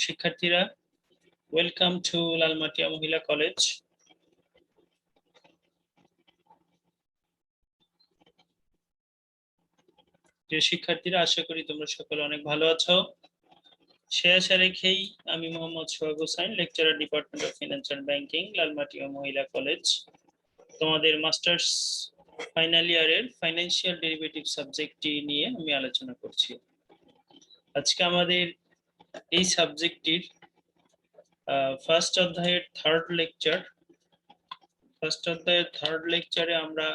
শিক্ষার্থীরা, welcome to Lalmatia Mohila college. প্রিয় শিক্ষার্থীরা, আশা করি তোমরা সকলে অনেক ভালো আছো। সে আশা রেখেই আমি Mohammad Sohag Hossain, lecturer, department of finance and banking, Lalmatia Mohila college, তোমাদের মাস্টার্স ফাইনাল ইয়ারের ফাইন্যান্সিয়াল ডেরিভেটিভ সাবজেক্টটি নিয়ে আমি আলোচনা করছি। আজকে আমাদের এই সাবজেক্টটির ফার্স্ট অধ্যায়ের থার্ড লেকচারে আমরা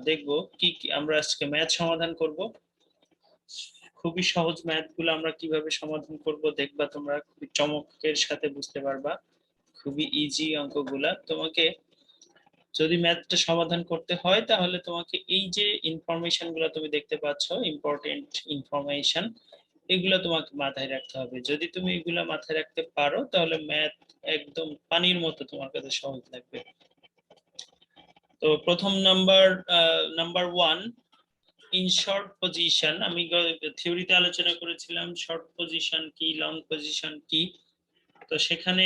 দেখব কি আমরা আজকে ম্যাথ সমাধান করব। খুবই সহজ ম্যাথগুলো আমরা কিভাবে সমাধান করব দেখবা, তোমরা খুবই চমকের সাথে বুঝতে পারবা। খুবই ইজি অঙ্কগুলা। তোমাকে যদি ম্যাথটা সমাধান করতে হয় তাহলে তোমাকে এই যে ইনফরমেশন গুলো তুমি দেখতে পাচ্ছ, ইম্পর্টেন্ট ইনফরমেশন, এগুলো তোমাকে মাথায় রাখতে হবে। যদি তুমি এগুলা মাথায় রাখতে পারো তাহলে ম্যাথ একদম পানির মতো তোমার কাছে সহজ লাগবে। তো প্রথম নাম্বার 1, ইন শর্ট পজিশন। আমি থিওরিতে আলোচনা করেছিলাম শর্ট পজিশন কি, লং পজিশন কি। তো সেখানে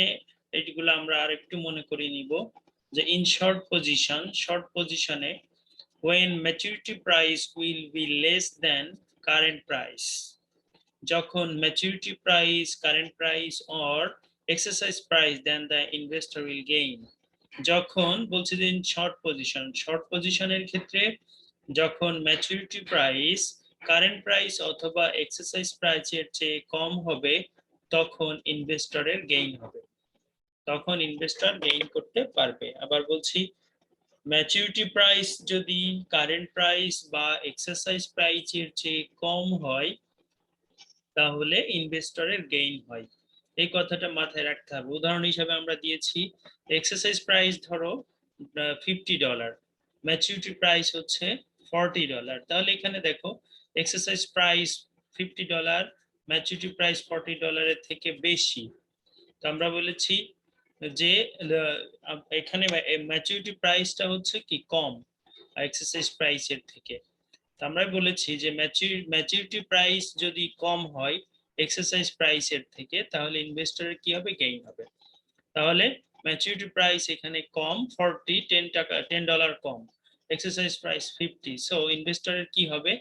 এইগুলো আমরা আরেকটু মনে করে নিব যে ইন শর্ট পজিশনে when maturity price will be less than current price, যখন maturity price, current price or exercise price, then the investor will gain। যখন বলছি যে শর্ট পজিশনের ক্ষেত্রে যখন ম্যাচুরিটি প্রাইস কারেন্ট প্রাইস অথবা এক্সারসাইজ প্রাইসের চেয়ে কম হবে তখন ইনভেস্টরের গেইন হবে, তখন ইনভেস্টর গেইন করতে পারবে। আবার বলছি, ম্যাচুরিটি প্রাইস যদি কারেন্ট প্রাইস বা এক্সারসাইজ প্রাইসের চেয়ে কম হয় তাহলে ইনভেস্টরের গেইন হয়। এই কথাটা মাথায় রাখতে হবে। উদাহরণ হিসেবে আমরা দিয়েছি এক্সারসাইজ প্রাইস ধরো $50, ম্যাচুরিটি প্রাইস হচ্ছে $40। তাহলে এখানে দেখো এক্সারসাইজ প্রাইস $50, ম্যাচুরিটি প্রাইস $40 থেকে বেশি। তো আমরা বলেছি যে এখানে ম্যাচুরিটি প্রাইসটা হচ্ছে কি কম এক্সারসাইজ প্রাইসের থেকে। আমরা বলেছি যে ম্যাচুরিটি প্রাইস যদি কম হয় এক্সারসাইজ প্রাইসের থেকে তাহলে ইনভেস্টরের কি হবে, গেইন হবে। তাহলে ম্যাচুরিটি প্রাইস এখানে কম 40, $10 কম, এক্সারসাইজ প্রাইস 50, সো ইনভেস্টরের কি হবে,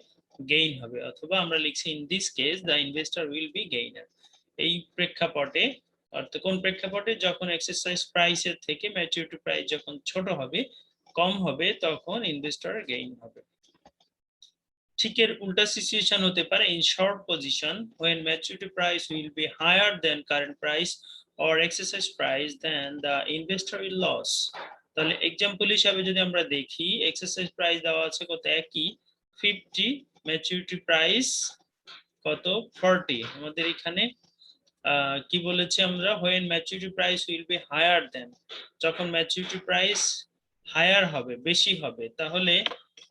গেইন হবে। অথবা আমরা লিখছি in this case the investor will be gainer. এই প্রেক্ষাপটে, অর্থাৎ কোন প্রেক্ষাপটে, যখন এক্সারসাইজ প্রাইসের থেকে ম্যাচুরিটি প্রাইস যখন ছোট হবে, কম হবে, তখন ইনভেস্টরের গেইন হবে। ঠিক এর উল্টা সিচুয়েশন হতে পারে in short position when maturity price will be higher than current price or exercise price, then the investor will lose। তাহলে एग्जांपल হিসেবে যদি আমরা দেখি, এক্সারসাইজ প্রাইস দেওয়া আছে কত, একই 50, ম্যাচুরিটি প্রাইস কত 40। আমাদের এখানে কি বলেছি আমরা, when maturity price will be higher than, যখন ম্যাচুরিটি প্রাইস হায়ার হবে, বেশি হবে, তাহলে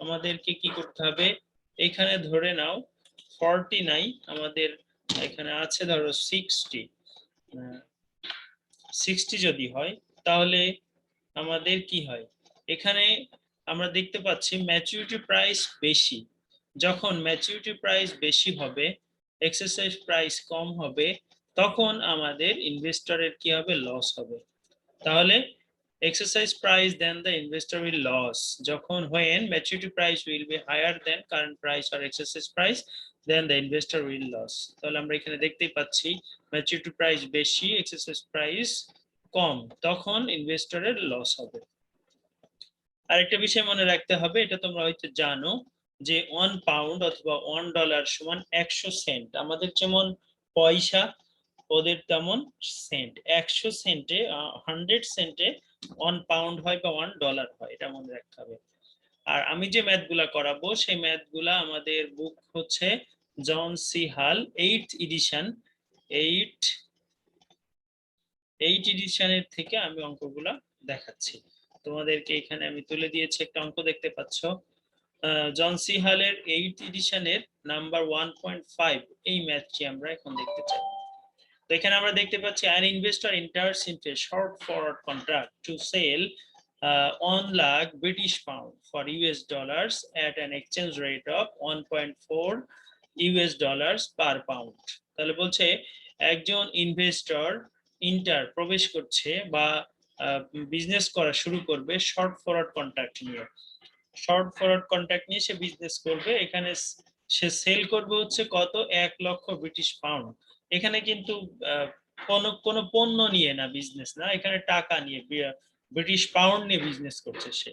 আমাদেরকে কি করতে হবে, এখানে ধরে নাও 40 নাই, আমাদের এখানে আছে ধরো 60 যদি হয় তাহলে আমাদের কি হয়, এখানে আমরা দেখতে পাচ্ছি ম্যাচুরিটি প্রাইস বেশি। যখন ম্যাচুরিটি প্রাইস বেশি হবে, এক্সারসাইজ প্রাইস কম হবে, তখন আমাদের ইনভেস্টরের কি হবে, লস হবে। তাহলে exercise price then the investor will lose, যখন when maturity price will be higher than current price or exercise price, then the investor will lose। তাহলে আমরা এখানে দেখতেই পাচ্ছি maturity price বেশি, exercise price কম, তখন ইনভেস্টরের লস হবে। আরেকটা বিষয় মনে রাখতে হবে, এটা তোমরা হয়তো জানো যে 1 পাউন্ড অথবা $1 সমান 100 সেন্ট। আমাদের যেমন পয়সা, ওদের তেমন সেন্ট। 100 সেন্টে 100 সেন্টে 1 পাউন্ড হয় বা $1 হয়, এটা মনে রাখতে হবে। আর আমি যে ম্যাথগুলা করাবো সেই ম্যাথগুলা আমাদের বুক হচ্ছে জন সি হাল 8th এডিশন, 8 এডিশনের থেকে আমি অঙ্কগুলা দেখাচ্ছি তোমাদেরকে। এখানে আমি তুলে দিয়েছি একটা অঙ্ক, দেখতে পাচ্ছ জন সি হালের 8th এডিশনের নাম্বার 1.5, এই ম্যাথটি আমরা এখন দেখতে চাই। তো এখানে আমরা দেখতে পাচ্ছি an investor enters into a short forward contract to sell 1 lakh British pound for US dollars at an exchange rate of 1.4 US dollars per pound। তাহলে বলছে একজন ইনভেস্টর প্রবেশ করছে বা বিজনেস করা শুরু করবে শর্ট ফরওয়ার্ড কন্ট্রাক্ট নিয়ে। শর্ট ফরওয়ার্ড কন্ট্রাক্ট নিয়ে সে বিজনেস করবে। এখানে সে সেল করবে হচ্ছে কত, 1,00,000 ব্রিটিশ পাউন্ড। এখানে কিন্তু কোনো পণ্য নিয়ে না, বিজনেস না, এখানে টাকা নিয়ে, ব্রিটিশ পাউন্ড নিয়ে বিজনেস করছে সে।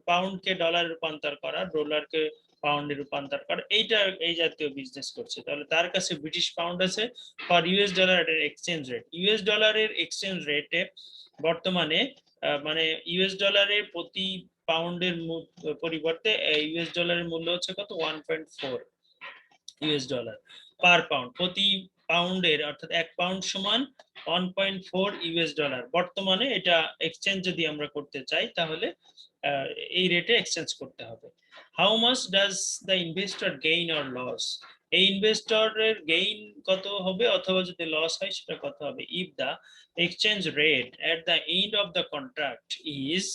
পাউন্ডকে ডলারে রূপান্তর করা, ডলারকে পাউন্ডে রূপান্তর করা, এই জাতীয় বিজনেস করছে। তাহলে তার কাছে ব্রিটিশ পাউন্ড আছে ফর ইউএস ডলার এর এক্সচেঞ্জ রেট। ইউএস ডলারের এক্সচেঞ্জ রেটে বর্তমানে মানে ইউএস ডলারের প্রতি পাউন্ডের পরিবর্তে ইউএস ডলারের মূল্য হচ্ছে কত, 1.4 ইউএস ডলার পার পাউন্ড। প্রতি পাউন্ডের অর্থাৎ 1 পাউন্ড সমান 1.4 ইউএস ডলার। বর্তমানে এটা এক্সচেঞ্জ যদি আমরা করতে চাই তাহলে এই রেটে এক্সচেঞ্জ করতে হবে। How much does the investor gain or loss? এই ইনভেস্টরের গেইন কত হবে অথবা যদি লস হয় সেটা কত হবে? If the exchange rate at the end of the contract is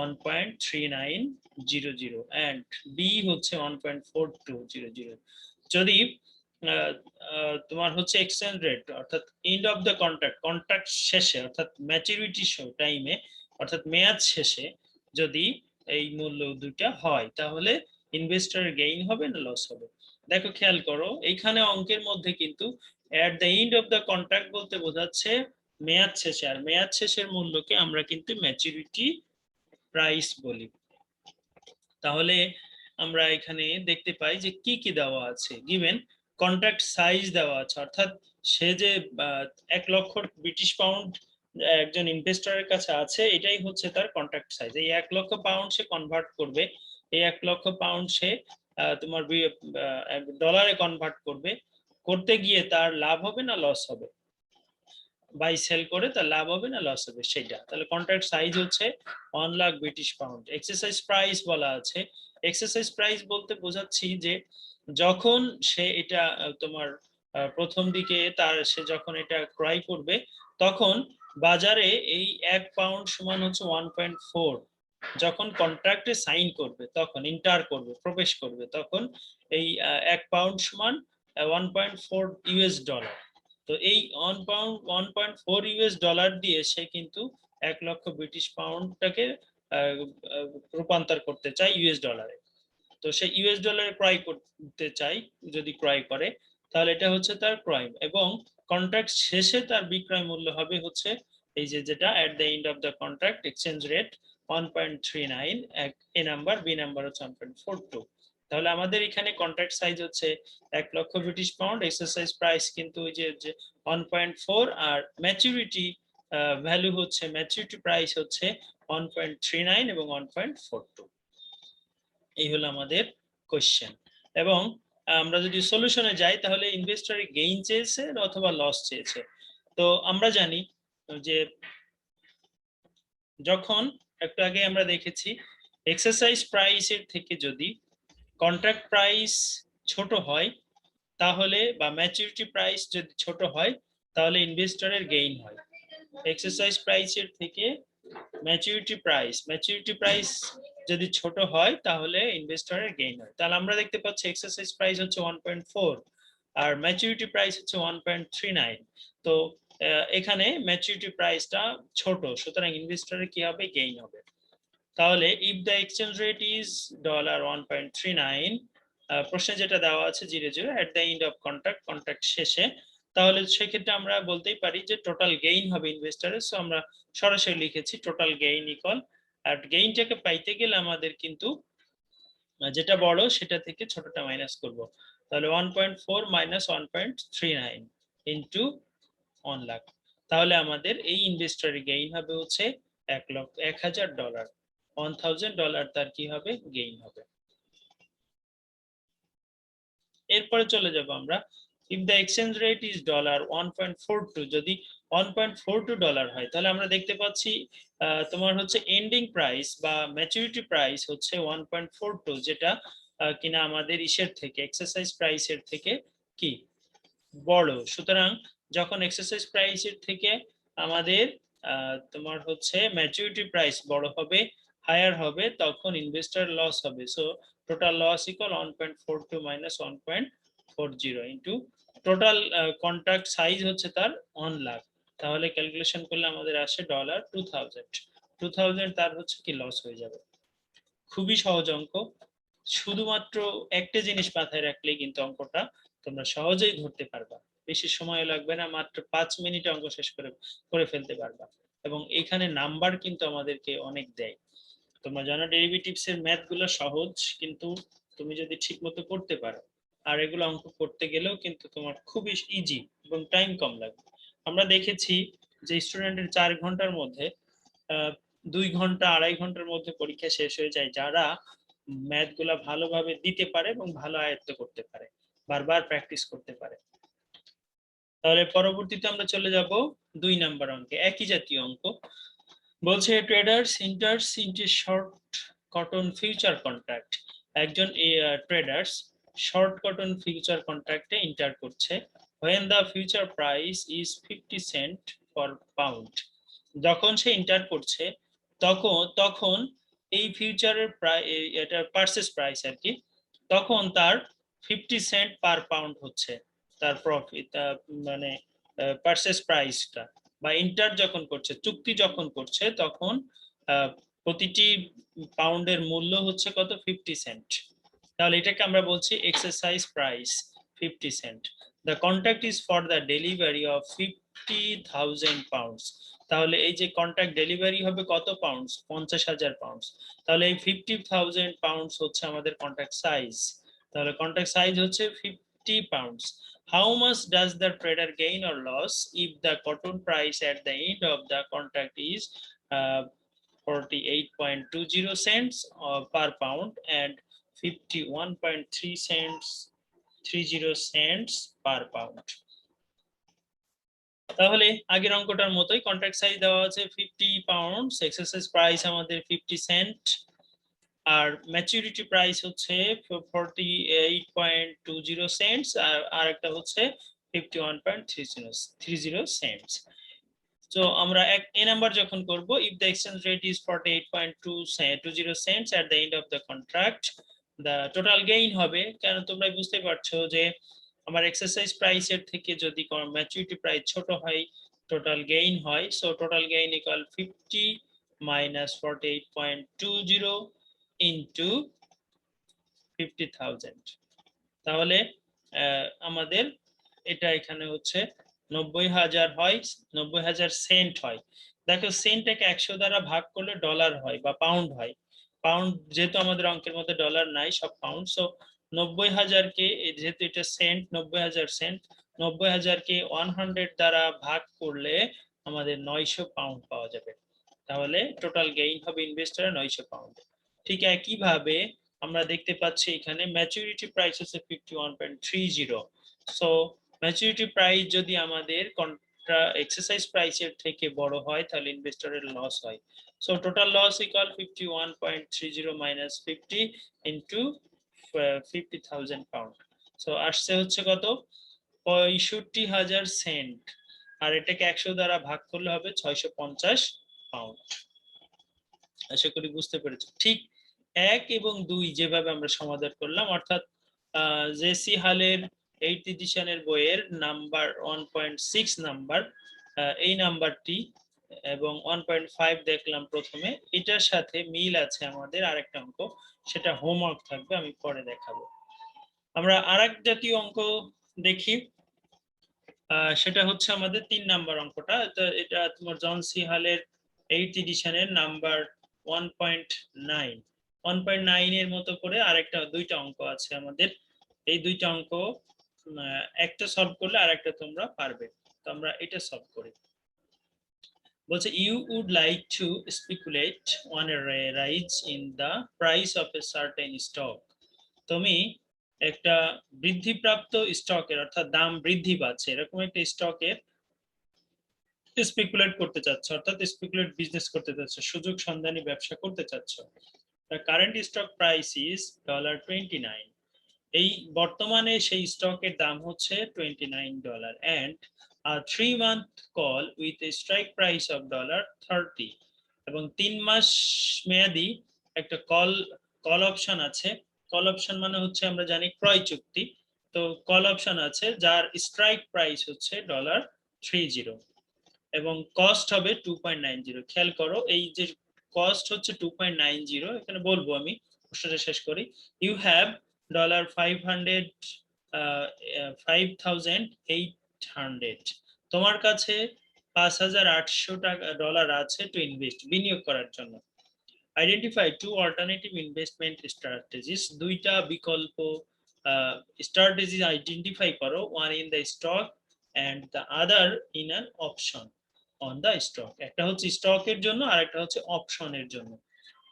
1.3900 and B হচ্ছে 1.4200। যদি তোমার হচ্ছে এক্সচেঞ্জ রেট অর্থাৎ এন্ড অফ দ্য কন্ট্রাক্ট শেষে অর্থাৎ ম্যাচুরিটি টাইমে অর্থাৎ মেয়াদ শেষে যদি এই মূল্য দুইটা হয় তাহলে ইনভেস্টরের গেইন হবে না লস হবে? দেখো খেয়াল করো, এইখানে অঙ্কের মধ্যে কিন্তু এট the end of the contract বলতে বোঝাচ্ছে মেয়াদ শেষে, আর মেয়াদ শেষের মূল্যকে আমরা কিন্তু ম্যাচুরিটি প্রাইস বলি। তাহলে আমরা এখানে দেখতে পাই যে কি কি দেওয়া আছে। গিভেন কন্ট্রাক্ট সাইজ দেওয়া আছে, অর্থাৎ সে যে 1,00,000 ব্রিটিশ পাউন্ড একজন ইনভেস্টরের কাছে আছে, এটাই হচ্ছে তার কন্ট্রাক্ট সাইজ। এই 1,00,000 পাউন্ড সে কনভার্ট করবে, এই 1,00,000 পাউন্ড সে তোমার ডলারে কনভার্ট করবে। করতে গিয়ে তার লাভ হবে না লস হবে? বাই সেল করে তার লাভ হবে না লস হবে সেটা। তাহলে কন্ট্রাক্ট সাইজ হচ্ছে 1,00,000 ব্রিটিশ পাউন্ড। এক্সারসাইজ প্রাইস বলা আছে। এক্সারসাইজ প্রাইস বলতে বোঝাচ্ছি যে যখন সে এটা তোমার প্রথম দিকে সে যখন এটা ক্রয় করবে তখন বাজারে এই 1 পাউন্ড সমান হচ্ছে 1.4। যখন কন্ট্রাক্টে সাইন করবে তখন ইন্টার করবে, প্রবেশ করবে, তখন এই 1 পাউন্ড সমান 1.4 ইউএস ডলার। তো এই 1.4 ইউএস ডলার দিয়ে সে কিন্তু 1,00,000 ব্রিটিশ পাউন্ডটাকে রূপান্তর করতে চায় ইউএস ডলারে। তো সে ইউএস ডলারে ক্রয় করতে চাই, যদি ক্রয় করে তাহলে এটা হচ্ছে তার ক্রয়, এবং কন্ট্রাক্ট শেষে তার বিক্রয় মূল্য হবে হচ্ছে এই যে যেটা at the end of the contract exchange rate 1.39, A number, B number হচ্ছে 1.42। তাহলে আমাদের এখানে কন্ট্রাক্ট সাইজ হচ্ছে 1,00,000 ব্রিটিশ পাউন্ড, এক্সারসাইজ প্রাইস কিন্তু ওই যে 1.4, আর ম্যাচুরিটি ভ্যালু হচ্ছে, ম্যাচুরিটি প্রাইস হচ্ছে 1.39 এবং 1.42। এই হলো আমাদের কোশ্চেন। এবং আমরা যদি সলিউশনে যাই তাহলে ইনভেস্টর গেইন চেয়েছে অথবা লস চেয়েছে। তো আমরা জানি যে যখন একটু আগে আমরা দেখেছি এক্সারসাইজ প্রাইসের থেকে যদি কন্ট্রাক্ট প্রাইস ছোট হয় তাহলে, বা ম্যাচুরিটি প্রাইস যদি ছোট হয় তাহলে ইনভেস্টরের গেইন হয়। এক্সারসাইজ প্রাইসের থেকে ম্যাচুরিটি প্রাইস যদি ছোট হয় তাহলে ইনভেস্টরের গেইন হয়। তাহলে আমরা দেখতে পাচ্ছি এক্সারসাইজ প্রাইস হচ্ছে 1.4 আর ম্যাচুরিটি প্রাইস হচ্ছে 1.39। তো এখানে ম্যাচুরিটি প্রাইসটা ছোট, সুতরাং ইনভেস্টরের কি হবে, গেইন হবে। তাহলে if the exchange rate is $1.39, প্রশ্নে যেটা দেওয়া আছে 0.0 এট দ্য এন্ড অফ কন্ট্রাক্ট শেষে, তাহলে সেক্ষেত্রে আমরা বলতেই পারি যে টোটাল গেইন হবে ইনভেস্টরের। সো আমরা সরাসরি লিখেছি টোটাল গেইন ইকুয়াল, আর গেইনটাকে পাইতে গেলে আমাদের কিন্তু যেটা বড় সেটা থেকে ছোটটা মাইনাস করব। তাহলে 1.4 মাইনাস 1.39 ইন্টু 1 লাখ। তাহলে আমাদের এই ইনভেস্টরের গেইন হবে হচ্ছে 1,000 ডলার। 1,000 ডলার তার কি হবে, গেইন হবে। এরপরে চলে যাব আমরা, if the exchange rate is $1.42, যদি 1.42 ডলার হয় তাহলে আমরা দেখতে পাচ্ছি তোমার হচ্ছে এন্ডিং প্রাইস বা ম্যাচুরিটি প্রাইস হচ্ছে 1.42, যেটা কিনা আমাদের ইসের থেকে, এক্সারসাইজ প্রাইসের থেকে কি বড়। সুতরাং যখন এক্সারসাইজ প্রাইসের থেকে আমাদের তোমার হচ্ছে ম্যাচুরিটি প্রাইস বড় হবে, হায়ার হবে, তখন ইনভেস্টর লস হবে। So total loss equal 1.42 minus 1.40 into total contract size হচ্ছে তার 1 লাখ, তাহলে ক্যালকুলেশন করলে আমাদের আসে $2000 তার হচ্ছে কি লস হয়ে যাবে। খুবই সহজ অঙ্ক, শুধুমাত্র একটা জিনিস মাথায় রাখলেই কিন্তু অঙ্কটা তোমরা সহজেই ধরতে পারবা, বেশি সময় লাগবে না, মাত্র 5 মিনিটে অঙ্ক শেষ করে ফেলতে পারবা। এবং এখানে নাম্বার কিন্তু আমাদেরকে অনেক দেয়। তোমরা জানো ডেরিভেটিভস এর ম্যাথ গুলো সহজ, কিন্তু তুমি যদি ঠিক মতো করতে পারো, আর এগুলো অঙ্ক করতে গেলেও কিন্তু তোমার খুবই ইজি এবং টাইম কম লাগবে। আমরা দেখেছি যে স্টুডেন্টের 4 ঘন্টার মধ্যে 2 ঘন্টা 2.5 ঘন্টার মধ্যে পরীক্ষা শেষ হয়ে যায়, যারা ম্যাথ গুলা ভালোভাবে দিতে পারে এবং ভালো আয়ত্ত করতে পারে, বারবার প্র্যাকটিস করতে পারে। তাহলে পরবর্তীতে আমরা চলে যাব 2 নাম্বার অঙ্কে, একই জাতীয় অঙ্ক। বলছে traders enters into short cotton future contract. একজন ট্রেডার্স শর্ট কটন ফিউচার কন্ট্রাক্টে ইন্টার করছে when the future price is 50 cent per pound। যখন সে ইন্টার করছে তখন তখন এই ফিউচারের এটা পারচেজ প্রাইস আর কি, তখন তার 50 সেন্ট পার পাউন্ড হচ্ছে তার প্রফিট, মানে পারচেজ প্রাইসটা। বা ইন্টার যখন করছে, চুক্তি যখন করছে, তখন প্রতিটি পাউন্ডের মূল্য হচ্ছে কত, 50 সেন্ট। তাহলে এটাকে আমরা বলছি exercise price 50 cent. The contract is for the delivery of 50,000 pounds. তাহলে এই যে কন্ট্রাক্ট ডেলিভারি হবে কত পাউন্ডস, 50,000 পাউন্ডস। তাহলে এই 50,000 পাউন্ডস হচ্ছে আমাদের কন্ট্রাক্ট সাইজ। তাহলে কন্ট্রাক্ট সাইজ হচ্ছে 50 pounds. How much does the trader gain or loss if the cotton price at the end of the contract is 48.20 cents per pound and 51.3 cents 30 cents per pound? তাহলে আগের অঙ্কটার মতোই contract size দেওয়া আছে 50 pounds, exercise price আমাদের 50 Saint, আর maturity price হচ্ছে 48.20 cents, আর একটা হচ্ছে 51.30 cents. তো আমরা এ নাম্বার যখন করব, if the exchange rate is 48.20 cents at the end of the contract, the total gain হবে, কারণ তোমরা বুঝতে পারছো যে আমার এক্সারসাইজ প্রাইসের থেকে যদি ম্যাচুরিটি প্রাইস ছোট হয়, টোটাল গেইন হয়। So total gain equal 50 minus 48.20 into 50,000। তাহলে আমাদের এটা এখানে হচ্ছে 90,000 হয়, 90,000 সেন্ট হয়। দেখো সেন্টটাকে 100 দ্বারা ভাগ করলে ডলার হয় বা পাউন্ড হয়। পাউন্ড যেহেতু আমাদের অঙ্কের মধ্যে ডলার নাই, সব পাউন্ড। সো 90,000কে, যেহেতু এটা সেন্ট, 90,000 সেন্ট, 90,000কে 100 দ্বারা ভাগ করলে আমাদের 900 পাউন্ড পাওয়া যাবে। তাহলে টোটাল গেইন হবে ইনভেস্টরের 900 পাউন্ড। ঠিক একইভাবে আমরা দেখতে পাচ্ছি এখানে ম্যাচুরিটি প্রাইস হচ্ছে 51.30। সো ম্যাচুরিটি প্রাইস যদি আমাদের এক্সারসাইজ প্রাইসের থেকে বড় হয়, তাহলে ইনভেস্টরের লস হয়। So total loss equal 51.30 minus 50 into 50,000 pound. So আসছে হচ্ছে কত, 65,000 সেন্ট, আর এটাকে 100 দ্বারা ভাগ করলে হবে 650 পাউন্ড। আশা করি বুঝতে পেরেছো। ঠিক 1 এবং 2 যেভাবে আমরা সমাধান করলাম, অর্থাৎ জেসি হালের 8th এডিশনের বইয়ের নাম্বার 1.6 নাম্বার, এই নাম্বারটি এবং 1.5 দেখলাম প্রথমে, এটার সাথে মিল আছে আমাদের আরেকটা অঙ্ক, সেটা হোমওয়ার্ক থাকবে, আমি পরে দেখাবো। আমরা আরেক জাতীয় অঙ্ক দেখি, সেটা হচ্ছে আমাদের 3 নাম্বার অঙ্কটা। এটা তোমার জন সি হালের 8th এডিশনের নাম্বার 1.9। 1.9 এর মতো করে আরেকটা দুইটা অঙ্ক আছে আমাদের। এই দুইটা অঙ্ক একটা সলভ করলে আরেকটা তোমরা পারবে। তো আমরা এটা সলভ করি। বলছে you would like to speculate on a rise in the price of a certain stock. তুমি একটা বৃদ্ধিপ্রাপ্ত স্টকের, অর্থাৎ দাম বৃদ্ধি পাচ্ছে এরকম একটা স্টকের স্পেকুলেট করতে চাচ্ছ, অর্থাৎ স্পেকুলেট বিজনেস করতে চাচ্ছ, সুযোগ সন্ধানী ব্যবসা করতে চাচ্ছ। The current stock price is $29। এই বর্তমানে সেই স্টকের দাম হচ্ছে $29 and a 3-month call with a strike price of $30। এবং 3 মাস মেয়াদি একটা কল অপশন আছে। কল অপশন মানে হচ্ছে আমরা জানি ক্রয় চুক্তি। তো কল অপশন আছে যার স্ট্রাইক প্রাইস হচ্ছে $30 এবং কস্ট হবে 2.90। খেয়াল করো এই যে কস্ট হচ্ছে 2.90, এখানে বলবো আমি প্রশ্নটা শেষ করি। ইউ হ্যাভ $5,800, তোমার কাছে $5,800 আছে টু ইনভেস্ট, বিনিয়োগ করার জন্য। Identify two alternative investment strategies, দুইটা বিকল্প স্ট্র্যাটেজি আইডেন্টিফাই করো, one in the stock and the other in an option on the stock. একটা হচ্ছে স্টকের জন্য আর একটা হচ্ছে অপশনের জন্য।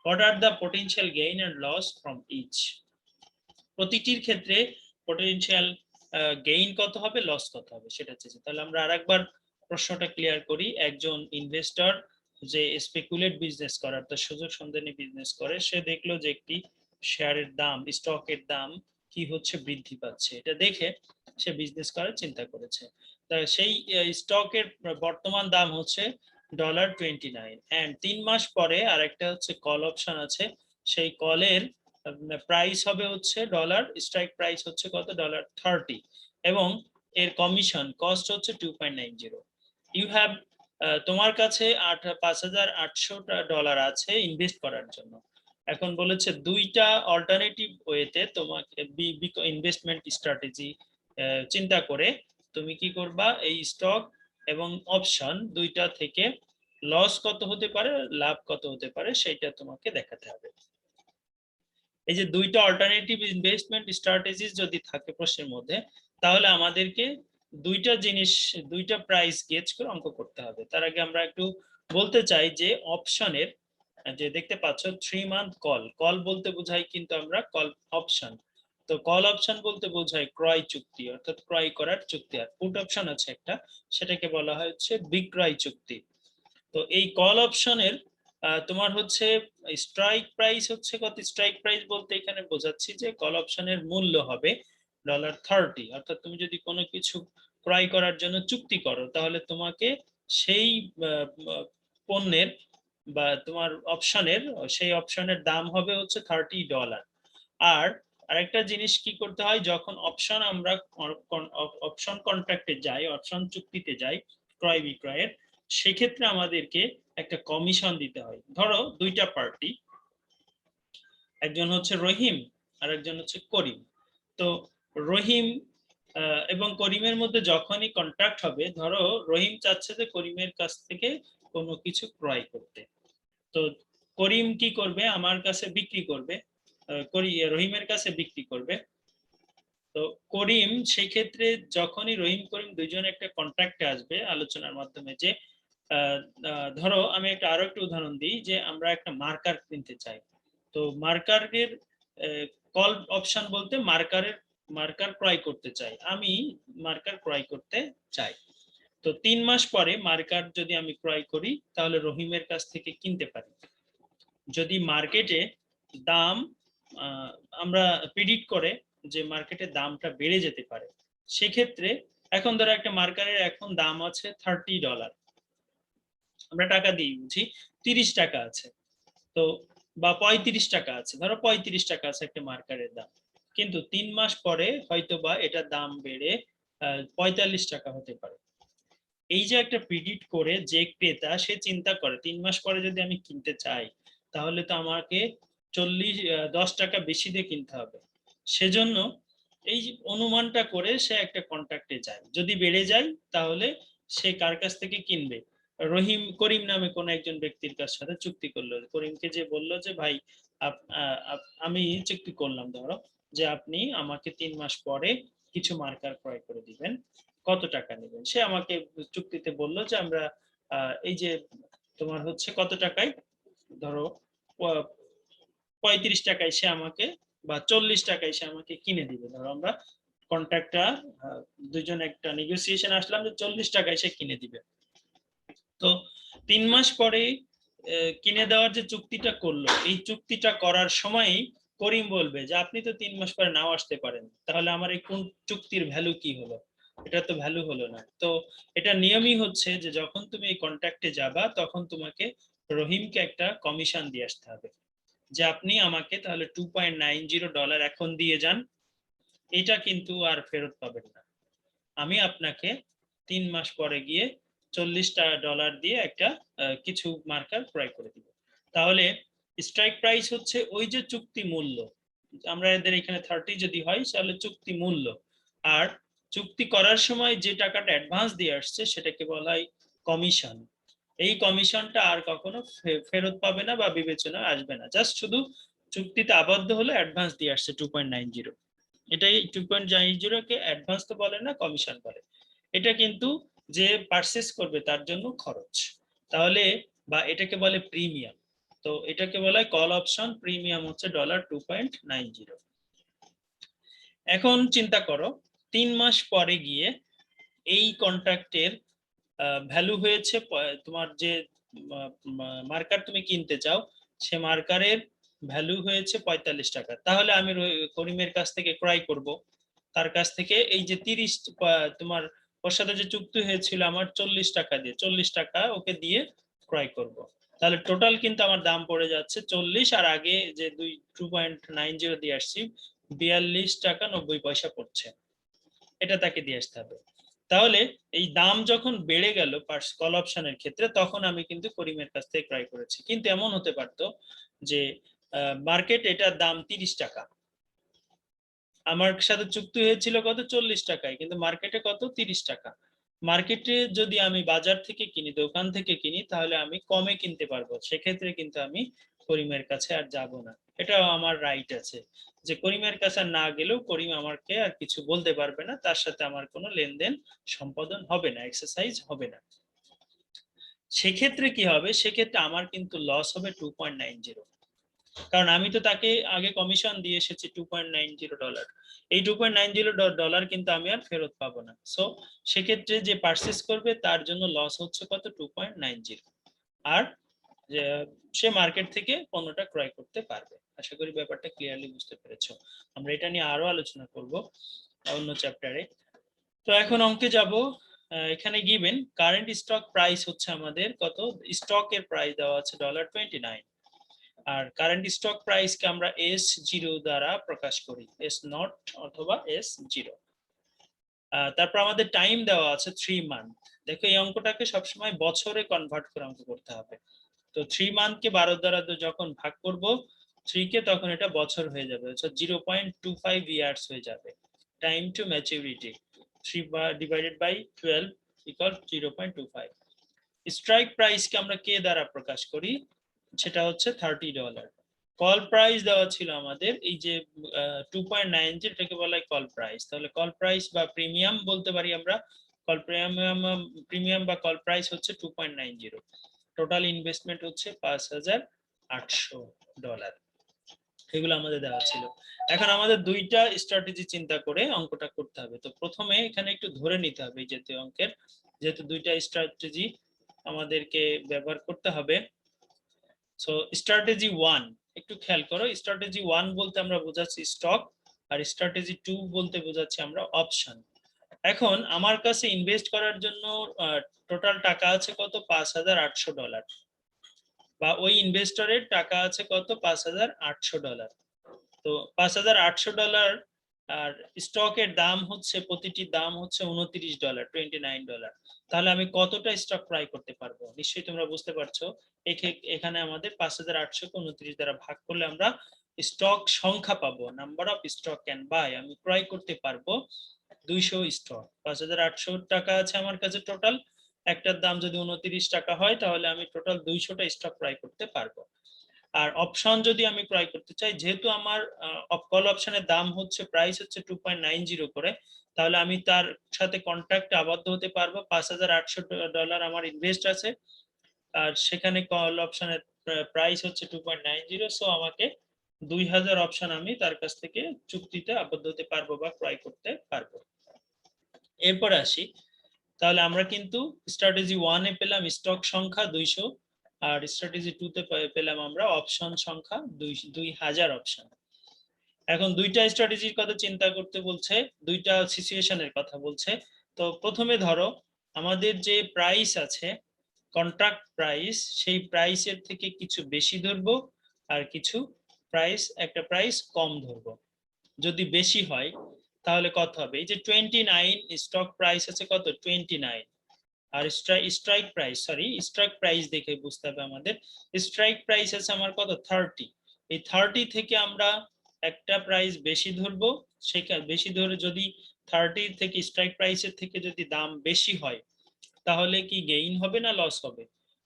What are the potential gain and loss from each, প্রতিটির ক্ষেত্রে পটেনশিয়াল গেইন কত হবে, লস কত হবে সেটা চেয়েছে। তাহলে আমরা আরেকবার প্রশ্নটা ক্লিয়ার করি। একজন ইনভেস্টর যে স্পেকুলেট বিজনেস করে অর্থাৎ সুযোগ সন্ধানী বিজনেস করে, সে দেখলো যে একটি শেয়ারের দাম, স্টকের দাম কি হচ্ছে, বৃদ্ধি পাচ্ছে, এটা দেখে সে বিজনেস করার চিন্তা করেছে। তা সেই স্টকের বর্তমান দাম হচ্ছে $29 এন্ড 3 মাস পরে আরেকটা হচ্ছে কল অপশন আছে, সেই কলের প্রাইস হবে হচ্ছে স্ট্রাইক প্রাইস হচ্ছে কত, $30 এবং এর কমিশন কস্ট হচ্ছে 2.90। ইউ হ্যাভ, তোমার কাছে $5,800 আছে ইনভেস্ট করার জন্য। এখন বলেছে দুইটা অল্টারনেটিভ ওয়েতে তোমাকে ইনভেস্টমেন্ট স্ট্র্যাটেজি চিন্তা করে তুমি কি করবা, এই স্টক এবং অপশন দুইটা থেকে লস কত হতে পারে, লাভ কত হতে পারে, সেটা তোমাকে দেখাতে হবে। এই যে দুইটা অল্টারনেটিভ ইনভেস্টমেন্ট স্ট্র্যাটেজিস যদি থাকে প্রশ্নের মধ্যে, তাহলে আমাদেরকে দুইটা জিনিস, দুইটা প্রাইস গেজ করে অঙ্ক করতে হবে। তার আগে আমরা একটু বলতে চাই যে অপশনের যে দেখতে পাচ্ছ 3 মান্থ কল, কল বলতে বোঝাই কিন্তু আমরা কল অপশন। তো কল অপশন বলতে বোঝায় ক্রয় চুক্তি, অর্থাৎ ক্রয় করার চুক্তি। আর পুট অপশন আছে একটা, সেটাকে বলা হয় হচ্ছে বিক্রয় চুক্তি। তো এই কল অপশনের তোমার হচ্ছে স্ট্রাইক প্রাইস হচ্ছে কত, স্ট্রাইক প্রাইস বলতে এখানে বোঝাচ্ছি যে কল অপশনের মূল্য হবে $30। অর্থাৎ তুমি যদি কোনো কিছু ক্রয় করার জন্য চুক্তি করো, তাহলে তোমাকে সেই পণ্যের বা তোমার অপশনের, সেই অপশনের দাম হবে হচ্ছে $30। আর আরেকটা জিনিস কি করতে হয়, যখন অপশন আমরা অপশন কন্ট্রাক্টে যাই, অপশন চুক্তিতে যাই ক্রয় বিক্রয়ের, সেক্ষেত্রে আমাদেরকে একটা কমিশন দিতে হয়। ধরো দুইটা পার্টি, একজন হচ্ছে রহিম আর একজন হচ্ছে করিম। তো রহিম এবং করিমের মধ্যে যখনই কন্ট্রাক্ট হবে, ধরো রহিম চাচ্ছে যে করিমের কাছ থেকে কোনো কিছু ক্রয় করতে, তো করিম কি করবে, আমার কাছে বিক্রি করবে, রহিমের কাছে বিক্রি করবে। তো করিম সেই ক্ষেত্রে যখনই রহিম করিম দুইজন একটা কন্ট্রাক্টে আসবে আলোচনার মাধ্যমে, যে ধরো আমি আরো একটা উদাহরণ দিই, যে আমরা একটা মার্কার কিনতে চাই। তো মার্কারের কল অপশন বলতে মার্কার ক্রয় করতে চাই, আমি মার্কার ক্রয় করতে চাই। তো 3 মাস পরে মার্কার যদি আমি ক্রয় করি, তাহলে রহিমের কাছ থেকে কিনতে পারি। যদি মার্কেটে দাম আমরা প্রিডিক্ট করে যে মার্কেটে দামটা বেড়ে যেতে পারে, সেক্ষেত্রে এখন ধরো একটা মার্কারের এখন দাম আছে $30, আমরা টাকা দিয়ে বুঝি 30 টাকা আছে, তো বা 35 টাকা আছে, ধরো 35 টাকা আছে একটা মার্কারের দাম, কিন্তু 3 মাস পরে হয়তো বা এটা দাম বেড়ে 45 টাকা হতে পারে। এই যে একটা প্রিডিক্ট করে যে ক্রেতা, সে চিন্তা করে 3 মাস পরে যদি আমি কিনতে চাই, তাহলে তো আমাকে 10 টাকা বেশি দিয়ে কিনতে হবে। সেজন্য এই অনুমানটা করে সে একটা কন্ট্রাক্টে যায়, যদি বেড়ে যায় তাহলে সে কার কাছ থেকে কিনবে, করিম নামে কোন একজন ব্যক্তির কাছ সাথে চুক্তি করলো। করিমকে যে বললো যে ভাই আমি চুক্তি করলাম, ধরো যে আপনি আমাকে 3 মাস পরে কিছু মার্কার ক্রয় করে দিবেন, কত টাকা নেবেন। সে আমাকে চুক্তিতে বললো যে আমরা এই যে তোমার হচ্ছে কত টাকায়, ধরো 35 টাকায় সে আমাকে বা 40 টাকায় সে আমাকে কিনে দিবে। ধরো আমরা কন্ট্রাক্টটা দুজন একটা নেগোসিয়েশন আসলাম যে 40 টাকায় সে কিনে দিবে। তো 3 মাস পরে কিনে দেওয়ার যে চুক্তিটা করলো, এই চুক্তিটা করার সময়ই করিম বলবে যে আপনি তো 3 মাস পরে নাও আসতে পারেন, তাহলে আমার এই কোন চুক্তির ভ্যালু কি হলো, এটা তো ভ্যালু হলো না। তো এটা নিয়মই হচ্ছে যে যখন তুমি এই কন্ট্রাক্টে যাবা, তখন তোমাকে রহিমকে একটা কমিশন দিয়ে আসতে হবে, যে আপনি আমাকে তাহলে $2.90 এখন দিয়ে যান, এটা কিন্তু আর ফেরত পাবেন না। আমি আপনাকে 3 মাস পরে গিয়ে $40 দিয়ে একটা কিছু মার্কার ক্রয় করে দিব। তাহলে স্ট্রাইক প্রাইস হচ্ছে ওই যে চুক্তি মূল্য, আমরা এদের এখানে 30 যদি হয় তাহলে চুক্তি মূল্য, আর চুক্তি করার সময় যে টাকাটা অ্যাডভান্স দিয়ে আসছে সেটাকে বলা হয় কমিশন। এই কমিশনটা আর কখনো ফেরত পাবে না বা বিবেচনা আসবে না, জাস্ট শুধু চুক্তিতে আবদ্ধ হলে অ্যাডভান্স দিয়ে আসছে 2.90। এটাই 2.90 কে অ্যাডভান্স তো বলে না, কমিশন বলে। এটা কিন্তু যে পারচেস করবে তার জন্য খরচ, তাহলে বা এটাকে বলে প্রিমিয়াম। তো এটাকে বলা হয় কল অপশন, প্রিমিয়াম হচ্ছে $2.90। এখন চিন্তা করো 3 মাস পরে গিয়ে এই কন্ট্রাক্টের ভ্যালু হয়েছে তোমার যে মার্কার তুমি কিনতে চাও সে মার্কারের ভ্যালু হয়েছে $45। তাহলে আমি করিমের কাছ থেকে ক্রয় করব, তার কাছ থেকে এই যে 30 তোমার ওর সাথে যে চুক্তি হয়েছিল আমার $40 দিয়ে, $40 ওকে দিয়ে ক্রয় করব। তাহলে টোটাল কিন্তু আমার দাম পড়ে যাচ্ছে 40, আর আগে যে 2.90 দিয়ে আসছি $42.90 পড়ছে, এটা তাকে দিয়ে আসতে হবে। তাহলে এই দাম যখন বেড়ে গেল কল অপশনের ক্ষেত্রে, তখন আমি কিন্তু করিমের কাছ থেকে ক্রয় করেছি। কিন্তু এমন হতে পারতো যে মার্কেট এটার দাম $30, আমার সাথে চুক্তি হয়েছিল কত $40, কিন্তু মার্কেটে কত $30। মার্কেটে যদি আমি বাজার থেকে কিনি, দোকান থেকে কিনি, তাহলে আমি কমে কিনতে পারবো, সেক্ষেত্রে কিন্তু আমি করিমের কাছে আর যাব না। এটাও আমার রাইট আছে যে করিমের কাছে না গেলেও করিম আমাকে আর কিছু বলতে পারবে না, তার সাথে আমার কোনো লেনদেন সম্পাদন হবে না, এক্সারসাইজ হবে না। সেক্ষেত্রে কি হবে, সেক্ষেত্রে আমার কিন্তু লস হবে 2.90, কারণ আমি তো তাকে আগে কমিশন দিয়ে এসেছি $2.90। এই $2.90 কিন্তু আমি আর ফেরত পাবো না। সো সেক্ষেত্রে যে পারচেস করবে তার জন্য লস হচ্ছে কত, 2.90। আর সে মার্কেট থেকে পণ্যটা ক্রয় করতে পারবে। আশা করি ব্যাপারটা ক্লিয়ারলি বুঝতে পেরেছো। আমরা এটা নিয়ে আরো আলোচনা করব অন্য চ্যাপ্টারে। তো এখন অঙ্কে যাব। এখানে গিভেন কারেন্ট স্টক প্রাইস হচ্ছে আমাদের কত, স্টকের প্রাইস দেওয়া আছে $29, আর কারেন্ট স্টক প্রাইসকে আমরা S0 দ্বারা প্রকাশ করি, S0 অথবা S0। তারপর আমাদের টাইম দেওয়া আছে 3 মান্থ। দেখো এই অঙ্কটাকে সবসময় বছরে কনভার্ট করে অঙ্ক করতে হবে। তো 3 মান্থকে 12 দ্বারা যখন ভাগ করব 3 কে, তখন এটা বছর হয়ে যাবে, 0.25 ইয়ার্স হয়ে যাবে। Time to maturity 3 divided by 12 equal 0.25। Strike প্রাইসকে আমরা কে দ্বারা প্রকাশ করি, সেটা হচ্ছে $30। কল প্রাইস দেওয়া ছিল আমাদের এই যে 2.90, এটাকে বলা হয় কল প্রাইস। তাহলে কল প্রাইস বা প্রিমিয়াম বলতে পারি আমরা। কল প্রিমিয়াম বা কল প্রাইস হচ্ছে 2.90। টোটাল ইনভেস্টমেন্ট হচ্ছে $5,800। এগুলো আমাদের দেওয়া ছিল। এখন আমাদের দুইটা স্ট্র্যাটেজি চিন্তা করে অঙ্কটা করতে হবে। তো প্রথমে এখানে একটু ধরে নিতে হবে এই জাতীয় অঙ্কের, যেহেতু দুইটা স্ট্র্যাটেজি আমাদেরকে ব্যবহার করতে হবে। সো স্ট্র্যাটেজি 1 একটু খেয়াল করো, স্ট্র্যাটেজি 1 বলতে আমরা বোঝাচ্ছি স্টক, আর স্ট্র্যাটেজি 2 বলতে বোঝাচ্ছি আমরা অপশন। এখন আমার কাছে ইনভেস্ট করার জন্য টোটাল টাকা আছে কত, $5,800, বা ওই ইনভেস্টরের টাকা আছে কত, $5,800। তো $5,800, আর স্টকের দাম হচ্ছে, প্রতিটির দাম হচ্ছে $29, তাহলে আমি কতটা স্টক ক্রয় করতে পারবো, নিশ্চয়ই তোমরা বুঝতে পারছো। এখানে আমাদের 5,800 কে 29 দ্বারা ভাগ করলে আমরা স্টক সংখ্যা পাবো, number of stock can buy, আমি ক্রয় করতে পারবো 200 স্টক। 5,800 টাকা আছে আমার কাছে টোটাল, একটার দাম যদি $29 হয় তাহলে আমি টোটাল 200টা স্টক ক্রয় করতে পারবো। আর অপশন যদি আমি ক্রয় করতে চাই, যেহেতু আমার কল অপশনের দাম হচ্ছে, প্রাইস হচ্ছে 2.90 করে, তাহলে আমি তার সাথে কন্ট্রাক্টে আবদ্ধ হতে পারবো। $5,800 আমার ইনভেস্ট আছে, আর সেখানে কল অপশনের প্রাইস হচ্ছে 2.90। সো আমাকে 2,000 অপশন আমি তার কাছ থেকে চুক্তিতে আবদ্ধ হতে পারবো বা ক্রয় করতে পারবো। এরপরে আসি, তাহলে আমরা কিন্তু স্ট্র্যাটেজি 1 এ পেলাম স্টক সংখ্যা 200, আর স্ট্র্যাটেজি 2 তে পেলাম আমরা অপশন সংখ্যা 2,000 অপশন। এখন দুইটা স্ট্র্যাটেজির কথা চিন্তা করতে বলছে, দুইটা সিচুয়েশনের কথা বলছে। তো প্রথমে ধরো আমাদের যে প্রাইস আছে, কন্ট্রাক্ট প্রাইস, সেই প্রাইসের থেকে কিছু বেশি ধরবো, আর কিছু একটা প্রাইস কম ধরবো। যদি বেশি হয় তাহলে কত হবে? এই যে 29 স্টক প্রাইস আছে কত 29, আর স্ট্রাইক প্রাইস দেখে বুঝতে হবে আমাদের। স্ট্রাইক প্রাইস আছে আমার কত 30। এই 30 থেকে আমরা একটা প্রাইস বেশি ধরবো, সেখানে বেশি ধরে যদি 30 থেকে স্ট্রাইক প্রাইসের থেকে যদি দাম বেশি হয় তাহলে কি গেইন হবে না লস হবে?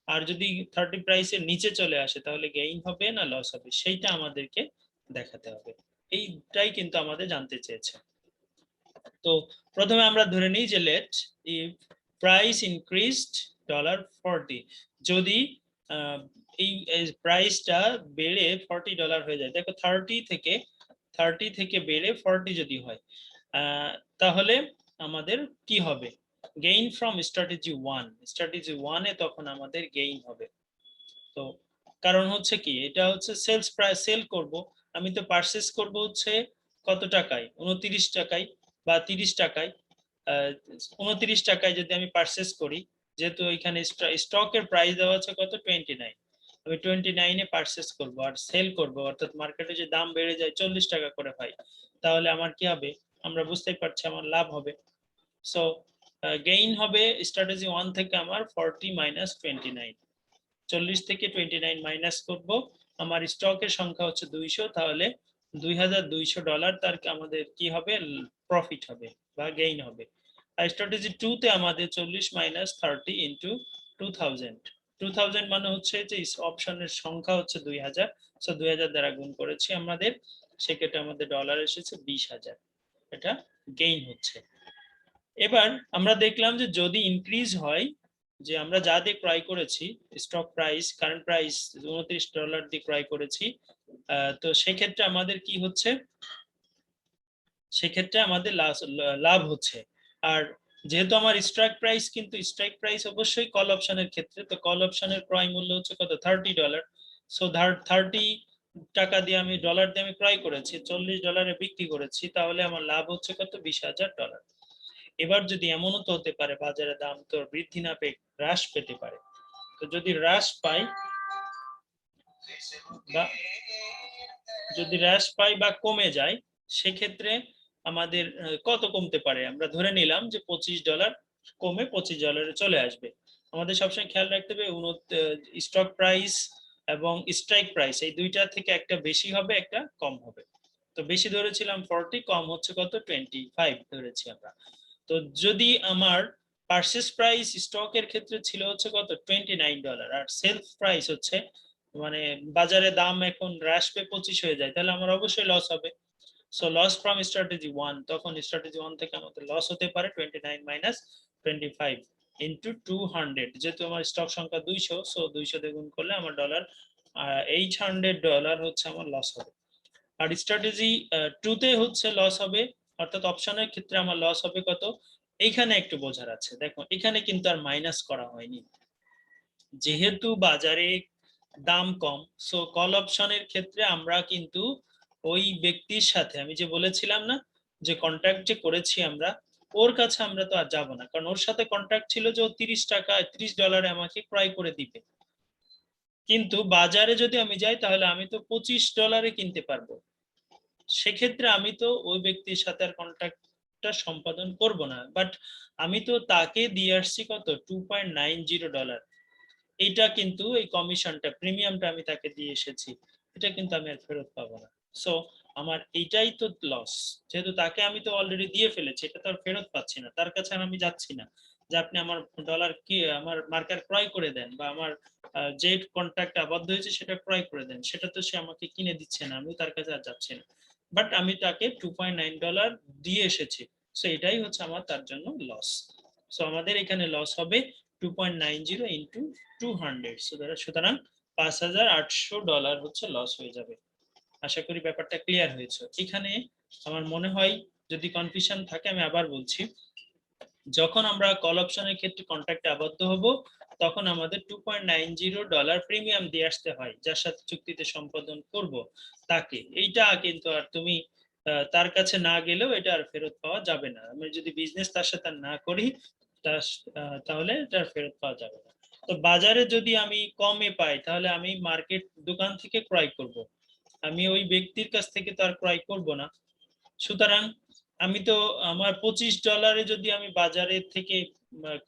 আর যদি 30 প্রাইসের নিচে চলে আসে তাহলে গেইন হবে না লস হবে, সেইটা আমাদেরকে দেখাতে হবে। এইটাই কিন্তু আমাদের জানতে চেয়েছে। তো প্রথমে আমরা ধরে নিই যে লেট ইফ প্রাইস ইনক্রিজড $40, যদি এই প্রাইসটা বেড়ে $40 হয়ে যায়, দেখো 30 থেকে বেড়ে 40 যদি হয়, তাহলে আমাদের কি হবে? গেইন ফ্রম স্ট্র্যাটেজি 1 এ তখন আমাদের গেইন হবে। তো কারণ হচ্ছে কি, এটা হচ্ছে সেলস প্রাইস, সেল করব আমি তো পারচেজ করব হচ্ছে কত টাকায় 29 টাকায় বা 30 টাকায়। 29 টাকায় যদি আমি পারচেজ করি, যেহেতু এখানে স্টকের প্রাইস দেওয়া আছে কত 29, আমি 29 এ পারচেজ করব আর সেল করব, অর্থাৎ মার্কেটে যে দাম বেড়ে যায় 40 টাকা করে হয়, তাহলে আমার কি হবে? আমরা বুঝতেই পারছি আমার লাভ হবে। সো গেইন হবে স্ট্র্যাটেজি 1 থেকে আমার 40 মাইনাস 29, 40 থেকে 29 মাইনাস করব, আমার স্টকের সংখ্যা হচ্ছে 200, তাহলে $2200 তার আমাদের কি হবে? প্রফিট হবে বা গেইন হবে। আর স্ট্র্যাটেজি 2 তে আমাদের 40 মাইনাস 30 ইনটু 2000 মানে হচ্ছে যে অপশনের সংখ্যা হচ্ছে 2000, সো 2000 দ্বারা গুণ করেছি আমাদের, সেক্ষেত্রে আমাদের ডলার এসেছে 20000, এটা গেইন হচ্ছে। এবার আমরা দেখলাম যে যদি ইনক্রিজ হয়, যে আমরা যা দিয়ে ক্রয় করেছি, স্টক প্রাইস কারেন্ট প্রাইস $29 দিয়ে ক্রয় করেছি, তো সেক্ষেত্রে আমাদের কি হচ্ছে? সেক্ষেত্রে আমাদের লাভ হচ্ছে। আর যেহেতু আমার স্ট্রাইক প্রাইস অবশ্যই কল অপশনের ক্ষেত্রে, তো কল অপশনের ক্রয় মূল্য হচ্ছে কত $30, সো 30 টাকা দিয়ে আমি ডলার দিয়ে আমি ক্রয় করেছি, $40 বিক্রি করেছি, তাহলে আমার লাভ হচ্ছে কত $20000। এবার যদি এমনও তো হতে পারে বাজারে দাম তো বৃদ্ধি না পেয়ে হ্রাস পেতে পারে, তো যদি হ্রাস পাই বা কমে যায়, সেক্ষেত্রে আমাদের কত কমতে পারে? আমরা ধরে নিলাম যে $25 কমে $25 চলে আসবে। আমাদের সবসময় খেয়াল রাখতে হবে স্টক প্রাইস এবং স্ট্রাইক প্রাইস এই দুইটা থেকে একটা বেশি হবে একটা কম হবে। তো বেশি ধরেছিলাম 40, কম হচ্ছে কত 25 ধরেছি আমরা। তো যদি আমার পারচেজ প্রাইস স্টকের ক্ষেত্রে ছিল হচ্ছে কত $29 আর সেলস প্রাইস হচ্ছে মানে বাজারে দাম এখন হ্রাস পেয়ে 25 হয়ে যায়, তাহলে আমার অবশ্যই লস হবে। সো লস ফ্রম স্ট্র্যাটেজি 1, তখন স্ট্র্যাটেজি 1 থেকে আমাদের লস হতে পারে 29 মাইনাস 25 ইনটু 200, যেহেতু আমার স্টক সংখ্যা 200, সো 200 দিয়ে গুণ করলে আমার ডলার $800 হচ্ছে আমার লস হবে। আর স্ট্র্যাটেজি 2 তে হচ্ছে লস হবে, অর্থাৎ অপশনের ক্ষেত্রে আমার লস হবে কত? এইখানে একটু বোঝার আছে, দেখো এখানে কিন্তু আর মাইনাস করা হয়নি, যেহেতু বাজারে দাম কম, সো কল অপশনের ক্ষেত্রে আমরা কিন্তু ওই ব্যক্তির সাথে আমি যে বলেছিলাম না যে কন্ট্রাক্ট যে করেছি আমরা, ওর কাছে আমরা তো আর যাব না, কারণ ওর সাথে কন্ট্রাক্ট ছিল যে ও $30 আমাকে ক্রয় করে দিবে। কিন্তু বাজারে যদি আমি যাই তাহলে আমি তো $25 কিনতে পারবো, সেক্ষেত্রে আমি তো ওই ব্যক্তির সাথে আর কন্ট্রাক্টটা সম্পাদন করব না, বাট আমি তো তাকে দিয়ে আসছি কত $2.90, এইটা কিন্তু এই কমিশনটা প্রিমিয়ামটা আমি তাকে দিয়ে এসেছি, এটা কিন্তু আমি আর ফেরত পাবো না। সো আমার এইটাই তো লস, যেহেতু তাকে আমি তো অলরেডি দিয়ে ফেলেছি, এটা তো আর ফেরত পাচ্ছি না, তার কাছে আর আমি যাচ্ছি না যে আপনি আমার ডলার কি আমার মার্কার ক্রয় করে দেন বা আমার যে কন্ট্রাক্ট আবদ্ধ হয়েছে সেটা ক্রয় করে দেন, সেটা তো সে আমাকে কিনে দিচ্ছে না, আমি তার কাছে আর যাচ্ছি না, বাট আমি তাকে $2.9 দিয়ে এসেছি, সো এটাই হচ্ছে আমার তার জন্য লস। সো আমাদের এখানে লস হবে 2.90 ইন্টু 200, সুতরাং $5800 হচ্ছে লস হয়ে যাবে। আশা করি ব্যাপারটা ক্লিয়ার হয়েছে। এখানে আমার মনে হয় যদি কনফিউশন থাকে আমি আবার বলছি, যখন আমরা কল অপশনের ক্ষেত্রে কন্ট্রাক্টে আবদ্ধ হব তখন আমাদের $2.90 প্রিমিয়াম দিয়ে আসতে হয়, যার সাথে চুক্তিতে সম্পাদন করব তাকে, এইটা কিন্তু আর তুমি তার কাছে না গেলেও এটা আর ফেরত পাওয়া যাবে না। আমি যদি বিজনেস তার সাথে না করি তাহলে এটা ফেরত পাওয়া যাবে না। তো বাজারে যদি আমি কমে পাই তাহলে আমি মার্কেট দোকান থেকে ক্রয় করব, আমি ওই ব্যক্তির কাছ থেকে তো আর ক্রয় করব না। সুতরাং আমি তো আমার $25 যদি আমি বাজারে থেকে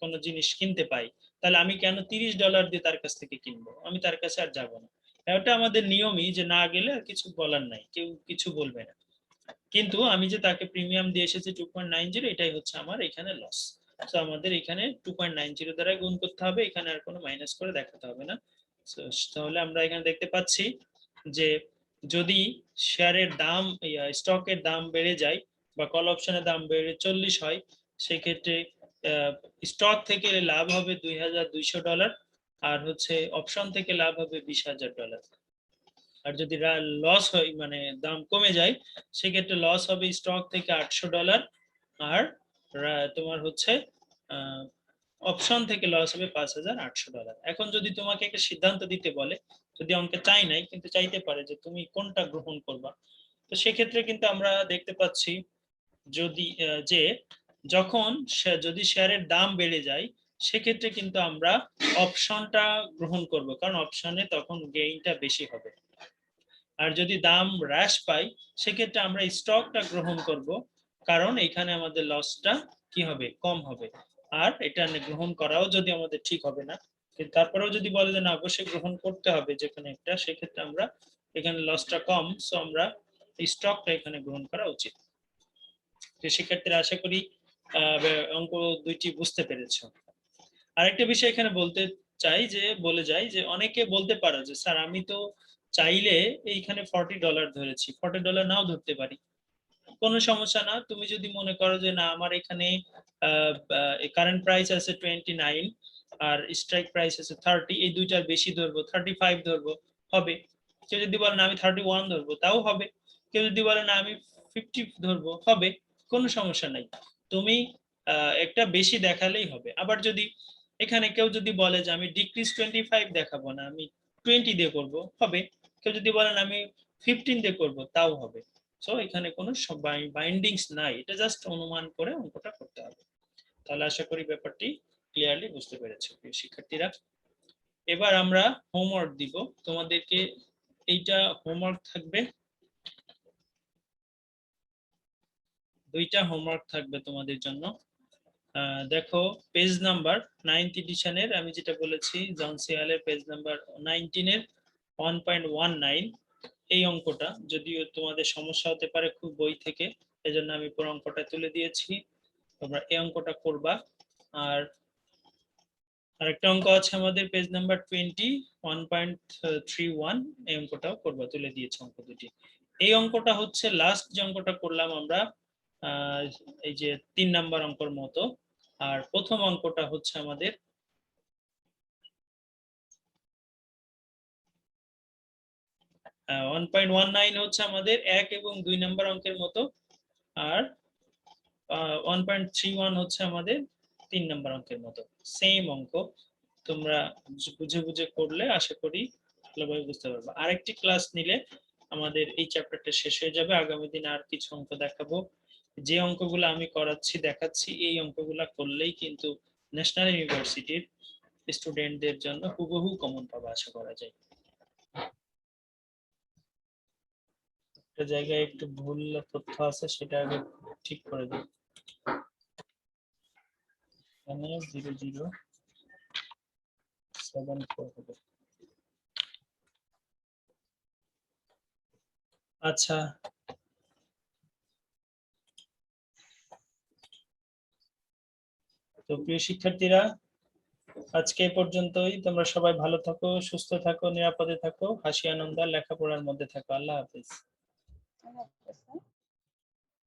কোনো জিনিস কিনতে পাই, তাহলে আমি কেন $30 দিয়ে তার কাছ থেকে কিনবো? আমি তার কাছে আর যাব না। এটা আমাদের নিয়মই যে না গেলে আর কিছু বলার নাই, কেউ কিছু বলবে না। কিন্তু আমি যে তাকে প্রিমিয়াম দিয়ে এসেছি 2.90, এটাই হচ্ছে আমার এখানে লস। সো আমাদের এখানে 2.90 দ্বারা গুণ করতে হবে, এখানে আর কোনো মাইনাস করে দেখাতে হবে না। তাহলে আমরা এখানে দেখতে পাচ্ছি যে যদি শেয়ারের দাম স্টকের দাম বেড়ে যায় বা কল অপশনের দাম বেড়ে 40 হয়, সেক্ষেত্রে স্টক থেকে লাভ হবে $2200, আর হচ্ছে অপশন থেকে লাভ হবে $20000। আর যদি লস হয় মানে দাম কমে যায়, সেক্ষেত্রে লস হবে স্টক থেকে $800, আর তোমার হচ্ছে অপশন থেকে লস হবে $5800। এখন যদি তোমাকে একটা সিদ্ধান্ত দিতে বলে, যদি অঙ্কে চাই নাই কিন্তু চাইতে পারে যে তুমি কোনটা গ্রহণ করবা, তো সেক্ষেত্রে কিন্তু আমরা দেখতে পাচ্ছি যদি যে যখন যদি শেয়ারের দাম বেড়ে যায়, সেক্ষেত্রে কিন্তু আমরা অপশনটা গ্রহণ করব, কারণ অপশনে তখন গেইনটা বেশি হবে। আর যদি দাম হ্রাস পায়, সেক্ষেত্রে আমরা স্টকটা গ্রহণ করব, কারণ এখানে আমাদের লসটা কি হবে, কম হবে। আর এটা গ্রহণ করাও যদি আমাদের ঠিক হবে না, কিন্তু তারপরেও যদি বলে যে না অবশ্যই গ্রহণ করতে হবে যেখানে একটা, সেক্ষেত্রে আমরা এখানে লসটা কম, সো আমরা স্টকটা এখানে গ্রহণ করা উচিত। তো সেক্ষেত্রে আশা করি অঙ্ক দুইটি বুঝতে পেরেছো। আরেকটা বিষয় এখানে বলতে চাই যে বলে যাই যে অনেকে বলতে পারো যে স্যার আমি তো চাইলে এইখানে $40 ধরেছি, $40 নাও ধরতে পারি, কোনো সমস্যা না। তুমি যদি মনে করো যে না আমার এখানে কারেন্ট প্রাইস আছে 29 আর স্ট্রাইক প্রাইস আছে 30, এই দুইটার বেশি ধরবো, 35 ধরবো, হবে। কেউ যদি বলে না আমি 31 ধরবো, তাও হবে। কেউ যদি বলে না আমি 50 ধরবো, হবে, কোনো সমস্যা নাই। তুমি একটা বেশি দেখালেই হবে। আবার যদি এখানে কেউ যদি বলে যে আমি ডিক্রিজ 25 দেখাবো না, আমি 20 দিয়ে করবো, হবে। কেউ যদি বলেন আমি 15 দিয়ে করবো, তাও হবে। সো এখানে কোনো বাইন্ডিংস নাই, এটা জাস্ট অনুমান করে অঙ্কটা করতে হবে। তাহলে আশা করি ব্যাপারটি ক্লিয়ারলি বুঝতে পেরেছো প্রিয় শিক্ষার্থীরা। এবার আমরা হোমওয়ার্ক দিব তোমাদেরকে। এইটা হোমওয়ার্ক থাকবে, দুইটা হোমওয়ার্ক থাকবে তোমাদের জন্য। দেখো পেজ নাম্বার 9th এডিশনের আমি যেটা বলেছি জন সিয়ালের পেজ নাম্বার 19 এর 1.19, এই অঙ্কটা যদিও তোমাদের সমস্যা হতে পারে খুব বই থেকে, এজন্য আমি পুরো অঙ্কটা তুলে দিয়েছি, তোমরা এই অঙ্কটা করবা। আর আরেকটা অঙ্ক আছে আমাদের পেজ নাম্বার 20 1.31, এই অঙ্কটাও করবা, তুলে দিয়েছি অঙ্ক দুটি। এই অঙ্কটা হচ্ছে লাস্ট যে অঙ্কটা করলাম আমরা, এই যে 3 নাম্বার অঙ্কের মতো। আর প্রথম অঙ্কটা হচ্ছে আমাদের 1.19 হচ্ছে আমাদের 1 এবং 2 নাম্বার অঙ্কের মতো, আর 1.31 হচ্ছে আমাদের 3 নাম্বার অঙ্কের মতো, সেম অঙ্ক। তোমরা বুঝে বুঝে করলে আশা করি ভালোভাবে বুঝতে পারবে। আরেকটি ক্লাস নিলে আমাদের এই চ্যাপ্টারটা শেষ হয়ে যাবে। আগামী দিন আর কিছু অঙ্ক দেখাবো, যে অঙ্কগুলো আমি করাচ্ছি দেখাচ্ছি, এই অঙ্কগুলা করলেই কিন্তু ন্যাশনাল ইউনিভার্সিটির স্টুডেন্টদের জন্য হুবহু কমন পাওয়া আশা করা যায়। একটা জায়গায় একটু ভুল তথ্য আছে, সেটা আগে ঠিক করে দিই। এখানে 0074 হবে। আচ্ছা, তো প্রিয় শিক্ষার্থীরা আজকে এই পর্যন্তই। তোমরা সবাই ভালো থাকো, সুস্থ থাকো, নিরাপদে থাকো, হাসি আনন্দ লেখাপড়ার মধ্যে থাকো। আল্লাহ হাফেজ।